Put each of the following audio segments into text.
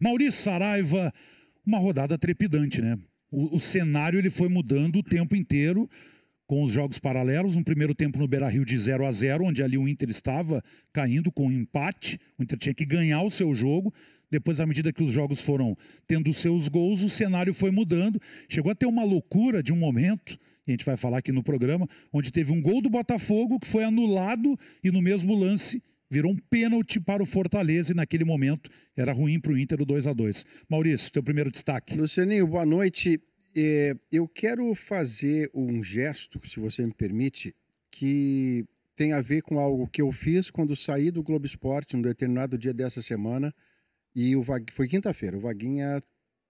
Maurício Saraiva, uma rodada trepidante, né? O cenário ele foi mudando o tempo inteiro com os jogos paralelos. Um primeiro tempo no Beira-Rio de 0-0, onde ali o Inter estava caindo com um empate. O Inter tinha que ganhar o seu jogo. Depois, à medida que os jogos foram tendo seus gols, o cenário foi mudando. Chegou a ter uma loucura de um momento, que a gente vai falar aqui no programa, onde teve um gol do Botafogo que foi anulado e no mesmo lance virou um pênalti para o Fortaleza e naquele momento era ruim para o Inter o 2-2. Maurício, teu primeiro destaque. Lucianinho, boa noite. Eu quero fazer um gesto, se você me permite, que tem a ver com algo que eu fiz quando saí do Globo Esporte, num determinado dia dessa semana, e foi quinta-feira. O Vaguinha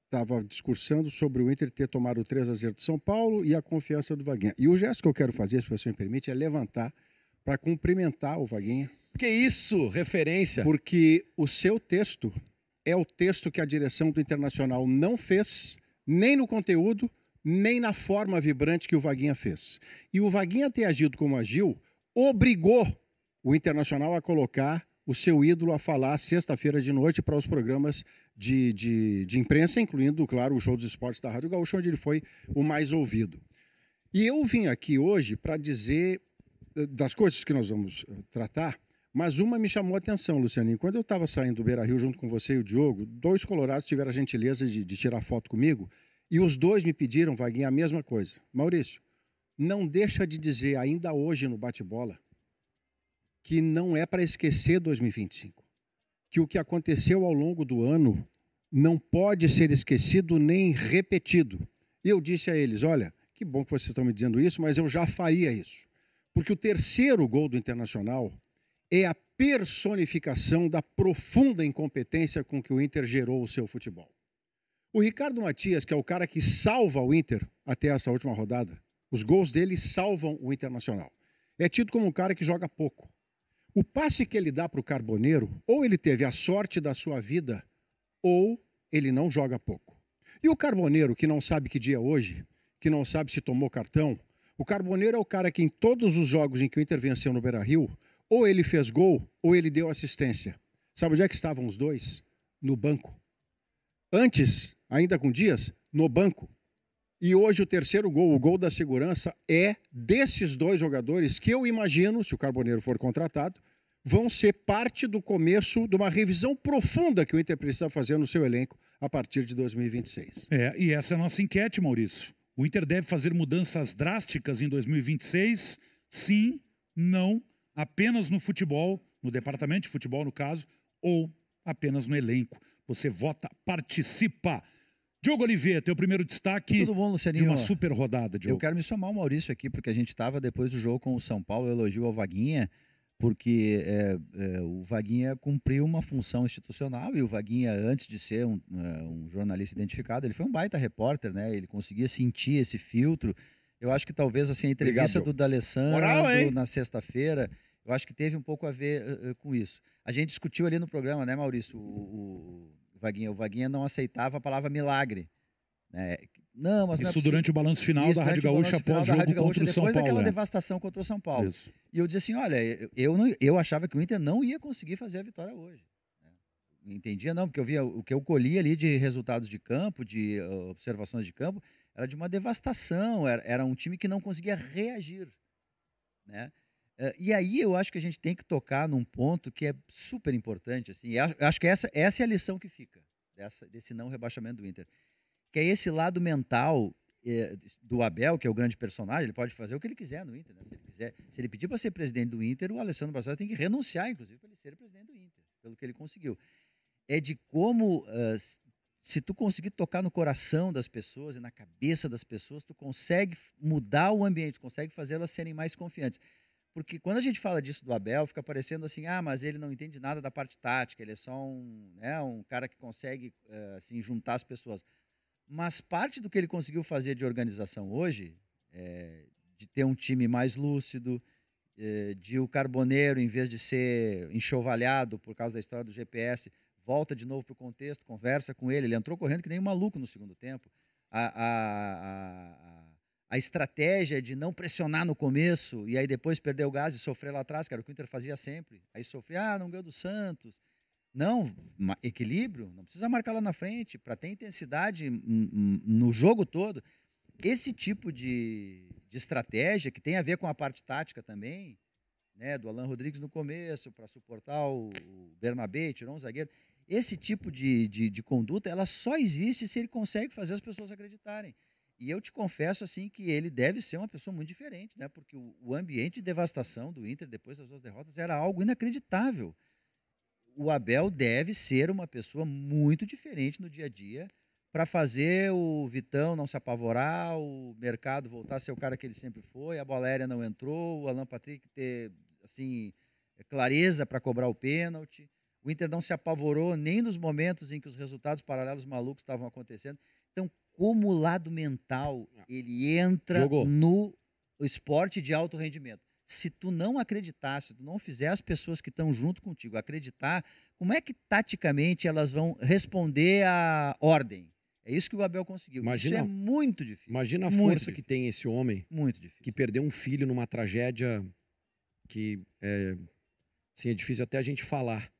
estava discursando sobre o Inter ter tomado o 3-0 de São Paulo e a confiança do Vaguinha. E o gesto que eu quero fazer, se você me permite, é levantar para cumprimentar o Vaguinha. Que isso? Referência. Porque o seu texto é o texto que a direção do Internacional não fez, nem no conteúdo, nem na forma vibrante que o Vaguinha fez. E o Vaguinha ter agido como agiu, obrigou o Internacional a colocar o seu ídolo a falar sexta-feira de noite para os programas de imprensa, incluindo, claro, o Show dos Esportes da Rádio Gaúcho, onde ele foi o mais ouvido. E eu vim aqui hoje para dizer das coisas que nós vamos tratar, mas uma me chamou a atenção, Lucianinho. Quando eu estava saindo do Beira-Rio junto com você e o Diogo, dois colorados tiveram a gentileza de tirar foto comigo e os dois me pediram, Vaguinha, a mesma coisa. Maurício, não deixa de dizer ainda hoje no bate-bola que não é para esquecer 2025. Que o que aconteceu ao longo do ano não pode ser esquecido nem repetido. E eu disse a eles, olha, que bom que vocês estão me dizendo isso, mas eu já faria isso. Porque o terceiro gol do Internacional é a personificação da profunda incompetência com que o Inter gerou o seu futebol. O Ricardo Matias, que é o cara que salva o Inter até essa última rodada, os gols dele salvam o Internacional. É tido como um cara que joga pouco. O passe que ele dá para o Carboneiro, ou ele teve a sorte da sua vida, ou ele não joga pouco. E o Carboneiro, que não sabe que dia é hoje, que não sabe se tomou cartão, o Carboneiro é o cara que em todos os jogos em que o Inter venceu no Beira-Rio, ou ele fez gol, ou ele deu assistência. Sabe onde é que estavam os dois? No banco. Antes, ainda com Dias, no banco. E hoje o terceiro gol, o gol da segurança, é desses dois jogadores que eu imagino, se o Carboneiro for contratado, vão ser parte do começo de uma revisão profunda que o Inter precisa fazer no seu elenco a partir de 2026. E essa é a nossa enquete, Maurício. O Inter deve fazer mudanças drásticas em 2026? Sim, não, apenas no futebol, no departamento de futebol, no caso, ou apenas no elenco. Você vota, participa. Diogo Oliveira, teu primeiro destaque. Tudo bom, Lucianinho? De uma super rodada, Diogo. Eu quero me somar ao Maurício aqui, porque a gente estava depois do jogo com o São Paulo, elogio ao Vaguinha, porque o Vaguinha cumpriu uma função institucional e o Vaguinha, antes de ser um jornalista identificado, ele foi um baita repórter, né? Ele conseguia sentir esse filtro. Eu acho que talvez assim, a entrevista do D'Alessandro na sexta-feira, eu acho que teve um pouco a ver com isso. A gente discutiu ali no programa, né, Maurício, o Vaguinha não aceitava a palavra milagre. Né? Não, mas isso durante o balanço final da Rádio Gaúcha após o jogo contra o São Paulo. Depois daquela devastação contra o São Paulo. Isso. E eu disse assim, olha, eu achava que o Inter não ia conseguir fazer a vitória hoje. Não entendia não, porque eu via o que eu colhi ali de resultados de campo, de observações de campo, era de uma devastação, era um time que não conseguia reagir. Né? E aí eu acho que a gente tem que tocar num ponto que é super importante. Assim, eu acho que essa é a lição que fica desse não rebaixamento do Inter. Que é esse lado mental do Abel, que é o grande personagem, ele pode fazer o que ele quiser no Inter. Né? Se ele pedir para ser presidente do Inter, o Alessandro Barcelos tem que renunciar, inclusive, para ele ser presidente do Inter, pelo que ele conseguiu. É de como, se tu conseguir tocar no coração das pessoas e na cabeça das pessoas, tu consegue mudar o ambiente, consegue fazê-las serem mais confiantes. Porque quando a gente fala disso do Abel, fica parecendo assim, mas ele não entende nada da parte tática, ele é só um cara que consegue assim, juntar as pessoas. Mas parte do que ele conseguiu fazer de organização hoje, de ter um time mais lúcido, de o Carboneiro, em vez de ser enxovalhado por causa da história do GPS, volta de novo para o contexto, conversa com ele entrou correndo que nem um maluco no segundo tempo. A estratégia de não pressionar no começo e aí depois perder o gás e sofrer lá atrás, que era o que o Inter fazia sempre. Aí sofria, não ganhou do Santos. Não, equilíbrio, não precisa marcar lá na frente, para ter intensidade no jogo todo. Esse tipo de estratégia, que tem a ver com a parte tática também, né, do Alan Rodrigues no começo, para suportar o Bernabé, tirou um zagueiro. Esse tipo de conduta, ela só existe se ele consegue fazer as pessoas acreditarem. E eu te confesso assim que ele deve ser uma pessoa muito diferente, né? Porque o ambiente de devastação do Inter depois das 2 derrotas era algo inacreditável. O Abel deve ser uma pessoa muito diferente no dia a dia para fazer o Vitão não se apavorar, o Mercado voltar a ser o cara que ele sempre foi, a bola aérea não entrou, o Alan Patrick ter assim, clareza para cobrar o pênalti. O Inter não se apavorou nem nos momentos em que os resultados paralelos malucos estavam acontecendo. Então, como o lado mental ele entra no esporte de alto rendimento. Se tu não acreditar, se tu não fizer as pessoas que estão junto contigo acreditar, como é que taticamente elas vão responder à ordem? É isso que o Abel conseguiu. Isso é muito difícil. Imagina a força que tem esse homem, muito difícil, que perdeu um filho numa tragédia que assim, é difícil até a gente falar.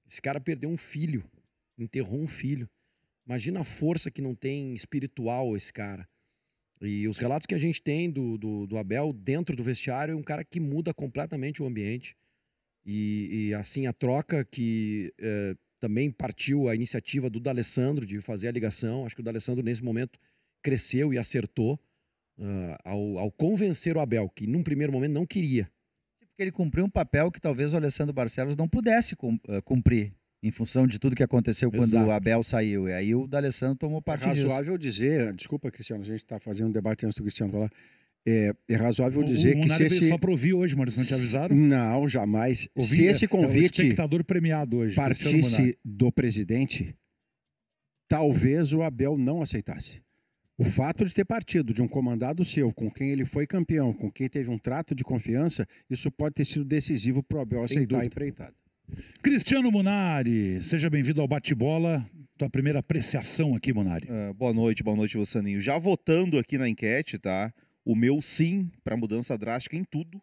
Esse cara perdeu um filho, enterrou um filho. Imagina a força que não tem espiritual esse cara. E os relatos que a gente tem do Abel dentro do vestiário é um cara que muda completamente o ambiente. E assim, a troca que também partiu a iniciativa do D'Alessandro de fazer a ligação. Acho que o D'Alessandro, nesse momento, cresceu e acertou ao convencer o Abel, que num primeiro momento não queria. Porque ele cumpriu um papel que talvez o Alessandro Barcelos não pudesse cumprir, em função de tudo que aconteceu quando o Abel saiu. E aí o D'Alessandro tomou parte disso. É razoável dizer, desculpa, Cristiano, a gente está fazendo um debate antes do Cristiano falar, é razoável dizer que se esse... só para ouvir hoje, Maurício, não te avisaram? Não, jamais. Se esse convite espectador premiado hoje, partisse do presidente, talvez o Abel não aceitasse. O fato de ter partido de um comandado seu, com quem ele foi campeão, com quem teve um trato de confiança, isso pode ter sido decisivo para o Abel aceitar a empreitada. Cristiano Munari, seja bem-vindo ao Bate-Bola. Tua primeira apreciação aqui, Munari. Boa noite, Lucianinho. Já votando aqui na enquete, tá? O meu sim para mudança drástica em tudo.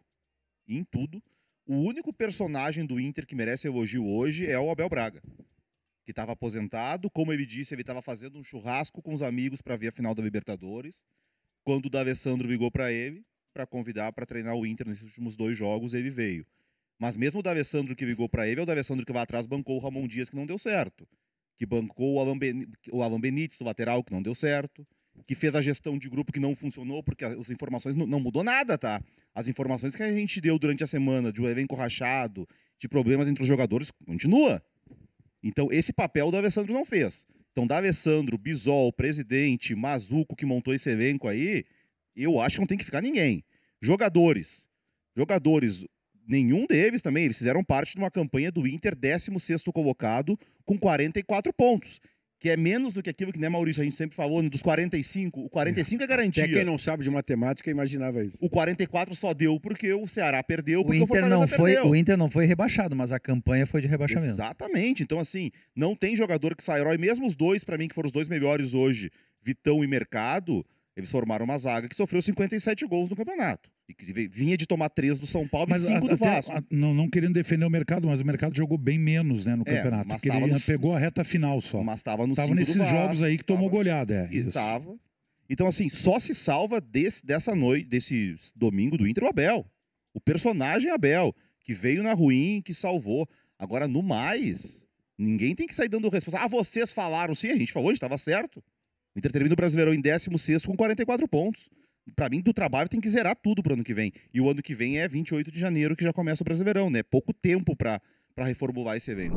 Em tudo. O único personagem do Inter que merece elogio hoje é o Abel Braga, que estava aposentado. Como ele disse, ele estava fazendo um churrasco com os amigos para ver a final da Libertadores. Quando o D'Alessandro ligou para ele, para convidar para treinar o Inter nesses últimos 2 jogos, ele veio. Mas mesmo o D'Alessandro que ligou para ele, é o D'Alessandro que lá atrás bancou o Ramon Dias, que não deu certo. Que bancou o Alan Benítez, o lateral, que não deu certo. Que fez a gestão de grupo que não funcionou, porque as informações não mudou nada, tá? As informações que a gente deu durante a semana, de um elenco rachado, de problemas entre os jogadores, continua. Então, esse papel o D'Alessandro não fez. Então, D'Alessandro, Bisol, presidente, Mazuco, que montou esse elenco aí, eu acho que não tem que ficar ninguém. Jogadores, nenhum deles também, eles fizeram parte de uma campanha do Inter, 16º colocado, com 44 pontos. Que é menos do que aquilo que, né, Maurício, a gente sempre falou, dos 45. O 45 é garantia. Até quem não sabe de matemática imaginava isso. O 44 só deu porque o Ceará perdeu, porque o Inter não foi rebaixado, mas a campanha foi de rebaixamento. Exatamente. Então, assim, não tem jogador que sai herói. Mesmo os dois, para mim, que foram os 2 melhores hoje, Vitão e Mercado, eles formaram uma zaga que sofreu 57 gols no campeonato. E que vinha de tomar 3 do São Paulo e 5 do Vasco. Não querendo defender o Mercado, mas o Mercado jogou bem menos, né, no campeonato. Porque ele pegou a reta final só. Mas estava nesses jogos aí que tomou goleada. Tava. Então, assim, só se salva dessa noite, desse domingo do Inter, o Abel. O personagem Abel, que veio na ruim, que salvou. Agora, no mais, ninguém tem que sair dando resposta. Vocês falaram. Sim, a gente falou, a gente estava certo. O Inter termina o Brasileirão em 16º com 44 pontos. Para mim, do trabalho tem que zerar tudo pro ano que vem. E o ano que vem é 28 de janeiro que já começa o Brasileirão, né? Pouco tempo para reformular esse evento.